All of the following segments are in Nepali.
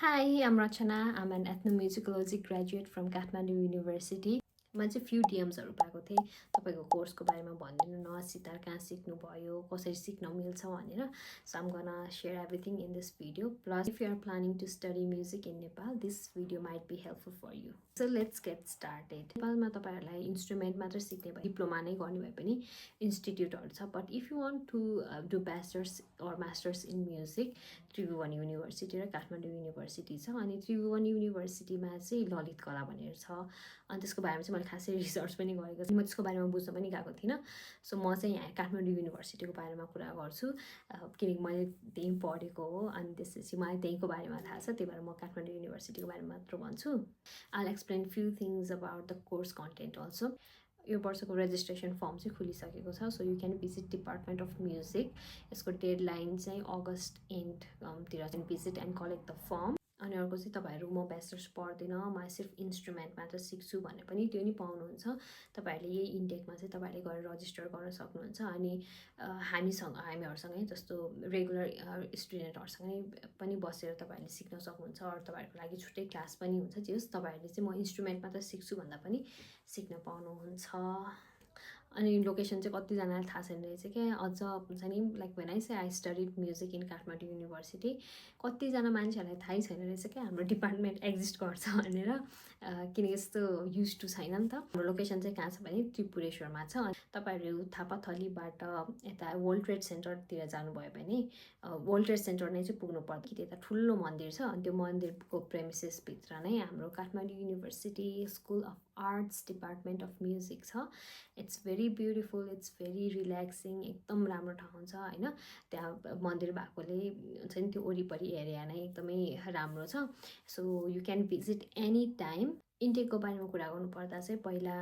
Hi, I'm Rachana. I'm an ethnomusicology graduate from Kathmandu University. मैले चाहिँ फ्यु डिएम्सहरू पाएको थिएँ तपाईँको कोर्सको बारेमा भनिदिनु न सितार कहाँ सिक्नुभयो कसरी सिक्न मिल्छ भनेर so I'm gonna share everything in this video plus if you are planning to study music in Nepal this video might be helpful for you so let's get started नेपालमा तपाईँहरूलाई इन्स्ट्रुमेन्ट मात्र सिक्ने भए डिप्लोमा नै गर्ने भए पनि इन्स्टिट्युटहरू छ but if you want to do bachelors or masters in music Tribhuvan university र काठमाडौँ युनिभर्सिटी छ अनि त्रिभुवन युनिभर्सिटीमा चाहिँ ललित कला भनेर छ अनि त्यसको बारेमा चाहिँ मैले खासै रिसर्च पनि गरेको थिएँ म त्यसको बारेमा बुझ्न पनि गएको थिइनँ सो म चाहिँ यहाँ काठमाडौँ युनिभर्सिटीको बारेमा कुरा गर्छु किनकि मैले त्यहीँ पढेको हो अनि त्यसपछि मलाई त्यहीँको बारेमा थाहा छ त्यही भएर म काठमाडौँ युनिभर्सिटीको बारेमा मात्र भन्छु I explain few things about the course content also यो वर्षको रेजिस्ट्रेसन फर्म चाहिँ खुलिसकेको छ so you can visit department of music यसको डेडलाइन चाहिँ अगस्त एन्डतिर visit and collect the form अनि अर्को चाहिँ तपाईँहरू म ब्याचलर्स पढ्दैन म सिर्फ इन्स्ट्रुमेन्ट मात्र सिक्छु भने पनि त्यो नि पाउनुहुन्छ तपाईँहरूले यही इन्टेकमा चाहिँ तपाईँहरूले गएर रजिस्टर गर्न सक्नुहुन्छ अनि हामीहरूसँगै जस्तो रेगुलर स्टुडेन्टहरूसँगै पनि बसेर तपाईँहरूले सिक्न सक्नुहुन्छ अरू तपाईँहरूको लागि छुट्टै क्लास पनि हुन्छ जे होस् तपाईँहरूले चाहिँ म इन्स्ट्रुमेन्ट मात्र सिक्छु भन्दा पनि सिक्न पाउनुहुन्छ अनि लोकेसन चाहिँ कतिजनालाई थाहा छैन रहेछ क्या अझ हुन्छ नि like when I say I studied music in Kathmandu university कतिजना मान्छेहरूलाई थाहै छैन रहेछ क्या हाम्रो डिपार्टमेन्ट एक्जिस्ट गर्छ भनेर किनकि यस्तो युज टु छैन नि त हाम्रो लोकेसन चाहिँ कहाँ छ भने त्रिपुरेश्वरमा छ तपाईँहरू थापाथलीबाट यता वर्ल्ड ट्रेड सेन्टरतिर जानुभयो भने वर्ल्ड ट्रेड सेन्टर नै चाहिँ पुग्नु पर्छ कि त्यता ठुलो मन्दिर छ अनि त्यो मन्दिरको प्रेमिसेसभित्र नै हाम्रो Kathmandu university school of arts department of music छ it's very beautiful it's very relaxing एकदम राम्रो ठाउँ हुन्छ होइन त्यहाँ मन्दिर भएकोले हुन्छ नि त्यो वरिपरि एरिया नै एकदमै राम्रो छ so you can visit any time इन्टेकको बारेमा कुरा गर्नुपर्दा चाहिँ पहिला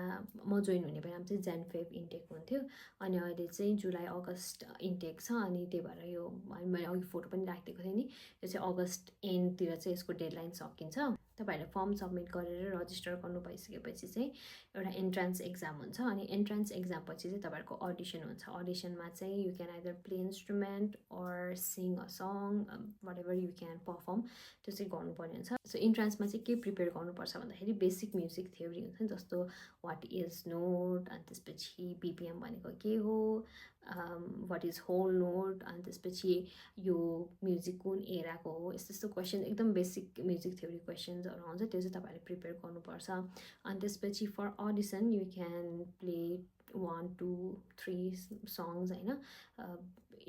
म जोइन हुने बेलामा चाहिँ जनफेब इन्टेक हुन्थ्यो अनि अहिले चाहिँ जुलाई अगस्त इन्टेक छ अनि त्यही भएर यो मैले अघि फोटो पनि राखिदिएको थिएँ नि यो चाहिँ अगस्त एन्डतिर चाहिँ यसको डेडलाइन सकिन्छ तपाईँहरूले फर्म सबमिट गरेर रजिस्टर गर्नु भइसकेपछि चाहिँ एउटा एन्ट्रान्स एक्जाम हुन्छ अनि एन्ट्रान्स एक्जाम पछि चाहिँ तपाईँहरूको अडिसन हुन्छ अडिसनमा चाहिँ you can either play instrument or sing a song whatever you can perform त्यो चाहिँ गर्नुपर्ने हुन्छ सो इन्ट्रान्समा चाहिँ के प्रिपेयर गर्नुपर्छ भन्दाखेरि बेसिक म्युजिक थ्योरी हुन्छ नि जस्तो वाट इज नोट अनि त्यसपछि बिपिएम भनेको के हो वाट इज होल नोट अनि त्यसपछि यो म्युजिक कुन एराको हो यस्तो यस्तो क्वेसन एकदम बेसिक म्युजिक थ्योरी क्वेसन्सहरू आउँछ त्यो चाहिँ तपाईँहरूले प्रिपेयर गर्नुपर्छ अनि त्यसपछि for audition you can play 1 2 3 songs होइन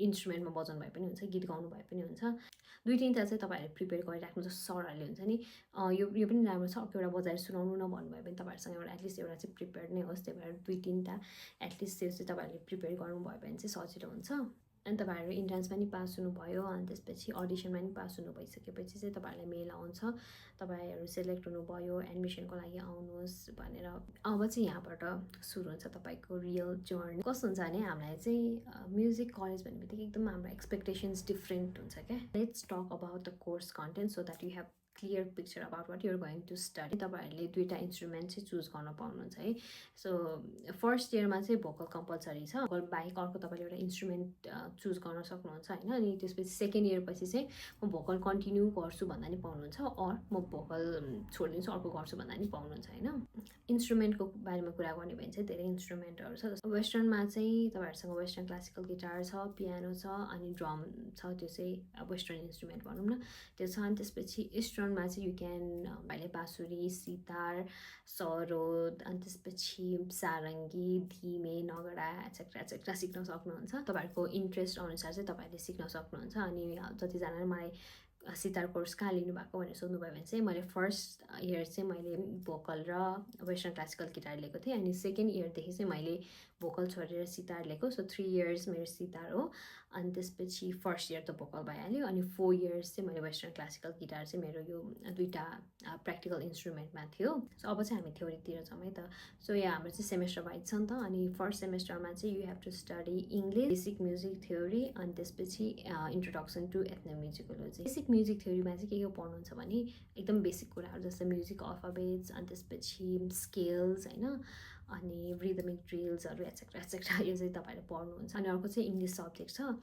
इन्स्ट्रुमेन्टमा बजाउनु भए पनि हुन्छ गीत गाउनु भए पनि हुन्छ 2-3टा चाहिँ तपाईँहरूले प्रिपेयर गरिराख्नु जस्तो सरहरूले हुन्छ नि यो पनि राम्रो छ अर्को एउटा बजाएर सुनाउनु न भन्नुभयो भने तपाईँहरूसँग एउटा एटलिस्ट एउटा चाहिँ प्रिपेयर नै होस् त्यही भएर 2-3टा एटलिस्ट त्यो चाहिँ तपाईँहरूले प्रिपेयर गर्नुभयो भने चाहिँ सजिलो हुन्छ अनि तपाईँहरू इन्ट्रान्समा नि पास हुनुभयो अनि त्यसपछि अडिसनमा नि पास हुनु भइसकेपछि चाहिँ तपाईँहरूलाई मेल आउँछ तपाईँहरू सेलेक्ट हुनुभयो एडमिसनको लागि आउनुहोस् भनेर अब चाहिँ यहाँबाट सुरु हुन्छ तपाईँको रियल जर्नी कस्तो हुन्छ भने हामीलाई चाहिँ म्युजिक कलेज भन्ने बित्तिकै एकदम हाम्रो एक्सपेक्टेसन्स डिफ्रेन्ट हुन्छ क्या let's talk about the course content so that you have clear picture about what you're going to study तपाईँहरूले 2टा इन्स्ट्रुमेन्ट चाहिँ चुज गर्न पाउनुहुन्छ है सो फर्स्ट इयरमा चाहिँ भोकल कम्पलसरी छ भोकल बाहेक अर्को तपाईँले एउटा इन्स्ट्रुमेन्ट चुज गर्न सक्नुहुन्छ होइन अनि त्यसपछि सेकेन्ड इयर पछि चाहिँ म भोकल कन्टिन्यू गर्छु भन्दा नि पाउनुहुन्छ अर म भोकल छोडिदिन्छु अर्को गर्छु भन्दा नि पाउनुहुन्छ होइन इन्स्ट्रुमेन्टको बारेमा कुरा गर्ने भने चाहिँ धेरै इन्स्ट्रुमेन्टहरू छ वेस्टर्नमा चाहिँ तपाईँहरूसँग वेस्टर्न क्लासिकल गिटार छ पियानो छ अनि ड्रम छ त्यो चाहिँ वेस्टर्न इन्स्ट्रुमेन्ट भनौँ न त्यो छ अनि त्यसपछि इस्टर्नमा चाहिँ यु क्यान भाइले बाँसुरी सितार सरोद अनि त्यसपछि सारङ्गी धिमे नगडा एट्सेट्रा एट्सेट्रा सिक्न सक्नुहुन्छ तपाईँहरूको इन्ट्रेस्ट अनुसार चाहिँ तपाईँहरूले सिक्न सक्नुहुन्छ अनि जतिजनाले मलाई सितार कोर्स कहाँ लिनुभएको भनेर सोध्नुभयो भने चाहिँ मैले फर्स्ट इयर चाहिँ मैले भोकल र वेस्टर्न क्लासिकल गिटार लिएको थिएँ अनि सेकेन्ड इयरदेखि चाहिँ मैले भोकल छोडेर सितार लिएको सो 3 इयर्स मेरो सितार हो अनि त्यसपछि फर्स्ट इयर त भोकल भइहाल्यो अनि 4 इयर्स चाहिँ मैले वेस्टर्न क्लासिकल गिटार चाहिँ मेरो यो 2टा प्र्याक्टिकल इन्स्ट्रुमेन्टमा थियो सो अब चाहिँ हामी थ्योरीतिर छौँ है त सो यहाँ हाम्रो चाहिँ सेमेस्टर वाइज छ नि त अनि फर्स्ट सेमेस्टरमा चाहिँ you have to study English basic music theory अनि त्यसपछि introduction to ethnomusicology basic music थ्योरीमा चाहिँ के पढ्नुहुन्छ भने एकदम बेसिक कुराहरू जस्तै म्युजिक अल्फाबेट्स अनि त्यसपछि स्केल्स होइन अनि रिदमिक ड्रिल्सहरू एट्सेट्रा एट्सेट्रा यो चाहिँ तपाईँहरूले पढ्नुहुन्छ अनि अर्को चाहिँ इङ्ग्लिस सब्जेक्ट छ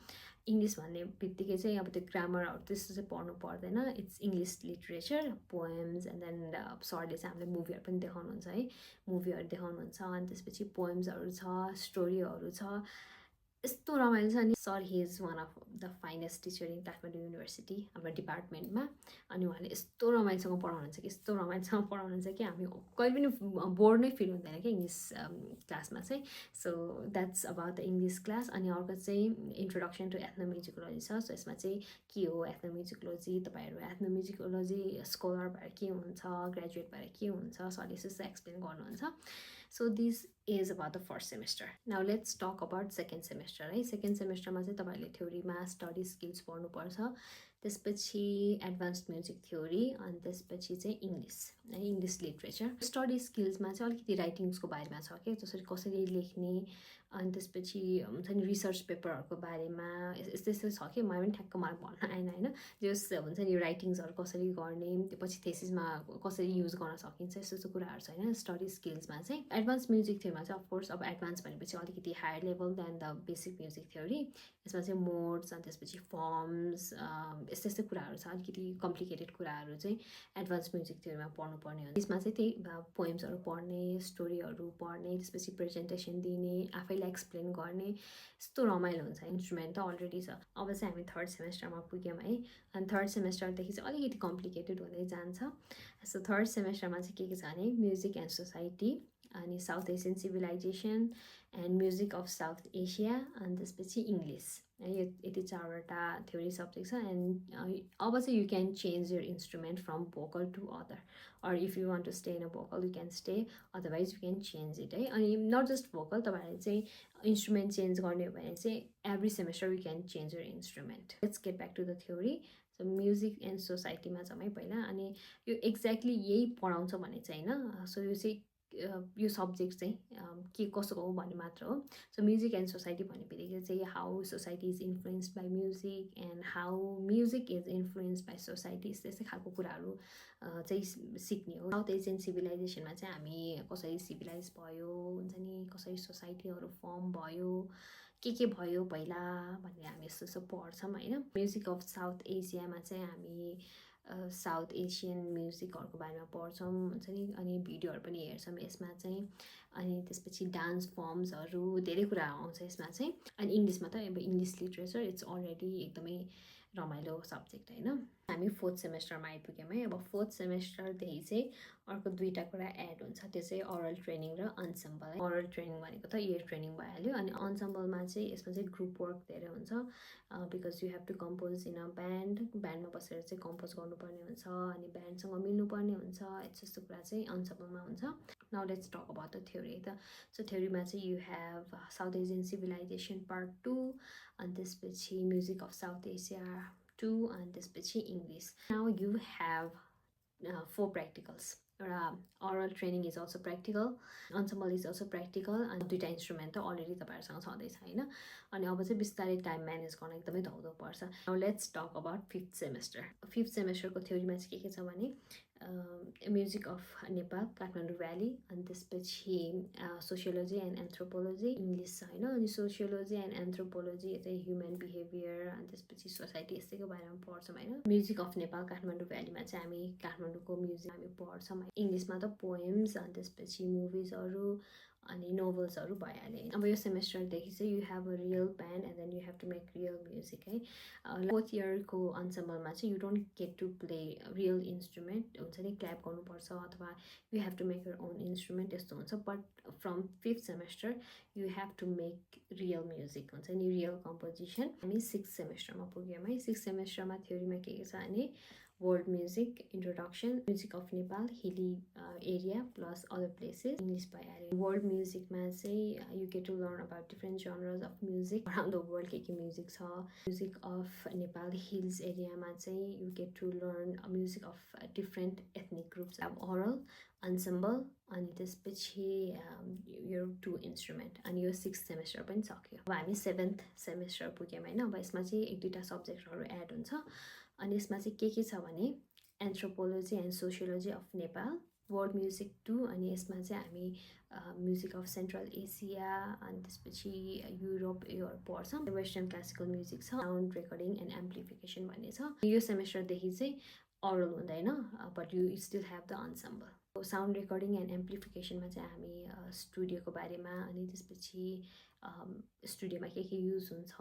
इङ्ग्लिस भन्ने बित्तिकै चाहिँ अब त्यो ग्रामरहरू त्यस्तो चाहिँ पढ्नु पर्दैन it's English literature poems and then सरले चाहिँ हामीलाई मुभीहरू पनि देखाउनुहुन्छ है मुभीहरू देखाउनुहुन्छ अनि त्यसपछि पोएम्सहरू छ स्टोरीहरू छ यस्तो रमाइलो छ नि sir he is one of the finest teacher in Kathmandu university हाम्रो डिपार्टमेन्टमा अनि उहाँले यस्तो रमाइलोसँग पढाउनुहुन्छ कि यस्तो रमाइलोसँग पढाउनुहुन्छ कि हामी कहिले पनि बोर्ड नै फिल हुँदैन कि इङ्ग्लिस क्लासमा चाहिँ so that's about the English class अनि अर्को चाहिँ इन्ट्रोडक्सन टु एथ्नोम्युजिकोलोजी छ सो यसमा चाहिँ के हो एथ्नोम्युजिकोलोजी तपाईँहरू एथ्नोम्युजिकोलोजी स्कलर भएर के हुन्छ ग्रेजुएट भएर के हुन्छ सरले यस्तो एक्सप्लेन गर्नुहुन्छ So this is about the first semester. Now let's talk about second semester. है सेकेन्ड सेमेस्टरमा चाहिँ तपाईँहरूले थ्योरीमा स्टडी स्किल्स पढ्नुपर्छ त्यसपछि एडभान्स्ड म्युजिक थ्योरी अनि त्यसपछि चाहिँ इङ्ग्लिस है इङ्ग्लिस लिटरेचर स्टडी स्किल्समा चाहिँ अलिकति राइटिङ्सको बारेमा छ क्या जसरी कसरी लेख्ने अनि त्यसपछि हुन्छ नि रिसर्च पेपरहरूको बारेमा यस्तो यस्तो छ कि मलाई पनि ठ्याक्क मलाई भन्न आएन होइन जस हुन्छ नि राइटिङ्सहरू कसरी गर्ने त्यो पछि थेसिसमा कसरी युज गर्न सकिन्छ यस्तो यस्तो कुराहरू छ होइन स्टडी स्किल्समा चाहिँ एडभान्स म्युजिक थ्योरीमा चाहिँ अफकोर्स अब एडभान्स भनेपछि अलिकति higher level than the basic music theory यसमा चाहिँ मोड्स अनि त्यसपछि फर्म्स यस्तो यस्तो कुराहरू छ अलिकति कम्प्लिकेटेड कुराहरू चाहिँ एडभान्स म्युजिक थ्योरीमा पढ्नुपर्ने हुन्छ यसमा चाहिँ त्यही पोएम्सहरू पढ्ने स्टोरीहरू पढ्ने त्यसपछि प्रेजेन्टेसन दिने आफैलाई एक्सप्लेन गर्ने यस्तो रमाइलो हुन्छ इन्स्ट्रुमेन्ट त अलरेडी छ अब चाहिँ हामी थर्ड सेमेस्टरमा पुग्यौँ है अनि थर्ड सेमेस्टरदेखि चाहिँ अलिकति कम्प्लिकेटेड हुँदै जान्छ सो थर्ड सेमेस्टरमा चाहिँ के छ भने म्युजिक एन्ड सोसाइटी अनि south Asian civilisation and music of South Asia अनि त्यसपछि इङ्ग्लिस है यो यति चारवटा थ्योरी सब्जेक्ट छ एन्ड अब चाहिँ you can change your instrument from vocal to other or if you want to stay in a vocal you can stay otherwise you can change it है अनि not just vocal तपाईँहरूले चाहिँ इन्स्ट्रुमेन्ट चेन्ज गर्ने हो भने चाहिँ every semester you can change your instrument. Let's get back to the theory. So music and सोसाइटीमा जाउँ है पहिला अनि यो एक्ज्याक्टली यही पढाउँछ भने चाहिँ होइन सो यो चाहिँ यो सब्जेक्ट चाहिँ के कसो हो भन्ने मात्र हो सो म्युजिक एन्ड सोसाइटी भन्ने बित्तिकै चाहिँ how society is influenced by music and how music is influenced by society त्यस्तै खालको कुराहरू चाहिँ सिक्ने हो साउथ एसियन सिभिलाइजेसनमा चाहिँ हामी कसरी सिभिलाइज भयो हुन्छ नि कसरी सोसाइटीहरू फर्म भयो के भयो पहिला भन्ने हामी यस्तो यस्तो पढ्छौँ होइन म्युजिक अफ साउथ एसियामा चाहिँ हामी साउथ एसियन म्युजिकहरूको बारेमा पढ्छौँ हुन्छ नि अनि भिडियोहरू पनि हेर्छौँ यसमा चाहिँ अनि त्यसपछि डान्स फर्म्सहरू धेरै कुराहरू आउँछ यसमा चाहिँ अनि इङ्ग्लिसमा त अब इङ्ग्लिस लिटरेचर इट्स अलरेडी एकदमै रमाइलो सब्जेक्ट होइन हामी फोर्थ सेमेस्टरमा आइपुग्यौँ है अब फोर्थ सेमेस्टरदेखि चाहिँ अर्को दुईवटा कुरा एड हुन्छ त्यो चाहिँ ओरल ट्रेनिङ र अन्सेम्बल है ओरल ट्रेनिङ भनेको त इयर ट्रेनिङ भइहाल्यो अनि अन्सेम्बलमा चाहिँ यसमा चाहिँ ग्रुप वर्क धेरै हुन्छ because you have to compose in a ब्यान्डमा बसेर चाहिँ कम्पोज गर्नुपर्ने हुन्छ अनि ब्यान्डसँग मिल्नुपर्ने हुन्छ यस्तो कुरा चाहिँ अन्सेम्बलमा हुन्छ now let's talk about the theory है त सो थ्योरीमा चाहिँ you have South Asian civilization part 2 अनि त्यसपछि music of South Asia 2 and त्यसपछि English. Now you have 4 practicals. Oral training is also practical. Ensemble is also practical. And दुईटा इन्स्ट्रुमेन्ट त अलरेडी तपाईँहरूसँग छँदैछ होइन अनि अब चाहिँ बिस्तारै टाइम म्यानेज गर्न एकदमै धौधो पर्छ now let's talk about fifth सेमेस्टरको थ्योरीमा चाहिँ के छ भने music of Nepal Kathmandu valley अनि त्यसपछि सोसियोलोजी एन्ड एन्थ्रोपोलोजी इङ्ग्लिस छ होइन अनि सोसियोलोजी एन्ड एन्थ्रोपोलोजी चाहिँ ह्युमन बिहेभियर अनि त्यसपछि सोसाइटी यस्तैको बारेमा पढ्छौँ होइन म्युजिक अफ नेपाल काठमाडौँ भ्यालीमा चाहिँ हामी काठमाडौँको म्युजिक हामी पढ्छौँ इङ्ग्लिसमा त पोएम्स अनि त्यसपछि मुभिजहरू अनि नोभल्सहरू भइहाल्यो अब यो सेमेस्टरदेखि चाहिँ you have a real band and then you have to make real music है फोर्थ इयरको अन्सेम्बलमा चाहिँ you don't get to play real instrument हुन्छ नि क्ल्याप गर्नुपर्छ अथवा you have to make your own instrument यस्तो हुन्छ but from fifth semester you have to make real music हुन्छ नि रियल कम्पोजिसन हामी सिक्स सेमेस्टरमा पुग्यौँ है सिक्स सेमेस्टरमा थ्योरीमा के छ भने world music introduction music of Nepal hilly area plus other places English भइहाल्यो वर्ल्ड म्युजिकमा चाहिँ you get to learn about different genres of music around the world के म्युजिक छ म्युजिक अफ नेपाल हिल्स एरियामा चाहिँ you get to learn music of different ethnic groups अब ओरल अन्सेम्बल अनि त्यसपछि यो 2 इन्स्ट्रुमेन्ट अनि यो 6th सेमेस्टर पनि सक्यो अब हामी 7th सेमेस्टर पुग्यौँ होइन अब यसमा चाहिँ 1-2टा सब्जेक्टहरू एड हुन्छ अनि यसमा चाहिँ के छ भने anthropology and sociology of Nepal, world music 2, अनि यसमा चाहिँ हामी म्युजिक अफ सेन्ट्रल एसिया अनि त्यसपछि युरोपहरू पर्छ। वेस्टर्न क्लासिकल म्युजिक छ, साउन्ड रेकर्डिङ एन्ड एम्प्लिफिकेसन भन्ने छ। यो सेमेस्टरदेखि चाहिँ अरल हुँदैन, but you still have the ensemble. Sound recording and एम्प्लिफिकेसनमा चाहिँ हामी स्टुडियोको बारेमा अनि त्यसपछि स्टुडियोमा के युज हुन्छ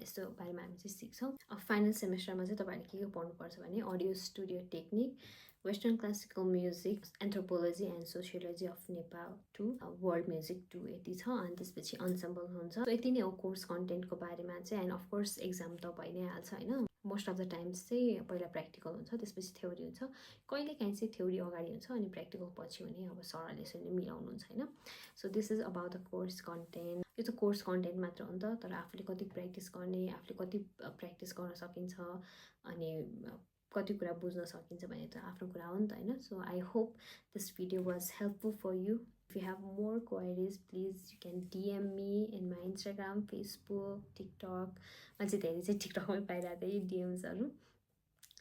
यस्तो बारेमा हामी चाहिँ सिक्छौँ। फाइनल सेमेस्टरमा चाहिँ तपाईँहरूले के पढ्नुपर्छ भने audio studio technique, western classical music, anthropology and sociology of Nepal 2, world music 2 यति छ। अनि त्यसपछि अन्सम्बल हुन्छ। यति नै हो कोर्स कन्टेन्टको बारेमा चाहिँ। एन्ड अफकोर्स एक्जाम त भइ नै हाल्छ होइन। मोस्ट अफ द टाइम्स चाहिँ पहिला प्र्याक्टिकल हुन्छ, त्यसपछि थ्योरी हुन्छ। कहिलेकाहीँ चाहिँ थ्योरी अगाडि हुन्छ अनि प्र्याक्टिकल पछि हुने, अब सरले यसरी मिलाउनुहुन्छ होइन। So this is about the course content. यो त कोर्स कन्टेन्ट मात्र हो नि त, तर आफूले कति प्र्याक्टिस गर्ने, आफूले कति प्र्याक्टिस गर्न सकिन्छ अनि कति कुरा बुझ्न सकिन्छ भने त आफ्नो कुरा हो नि त होइन। So I hope this video was helpful for you. If you have more queries, please you can DM me in my Instagram, Facebook, TikTok. मान्छे धेरै चाहिँ टिकटकमै पाइरहेको थिएँ DMsहरू.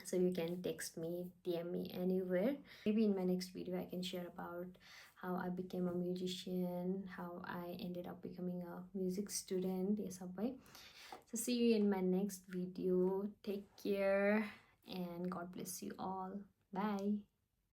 So you can text me, DM me anywhere. Maybe in my next video I can share about how I became a musician, how I ended up becoming a music student. Yes, bye. So see you in my next video. Take care and God bless you all. Bye.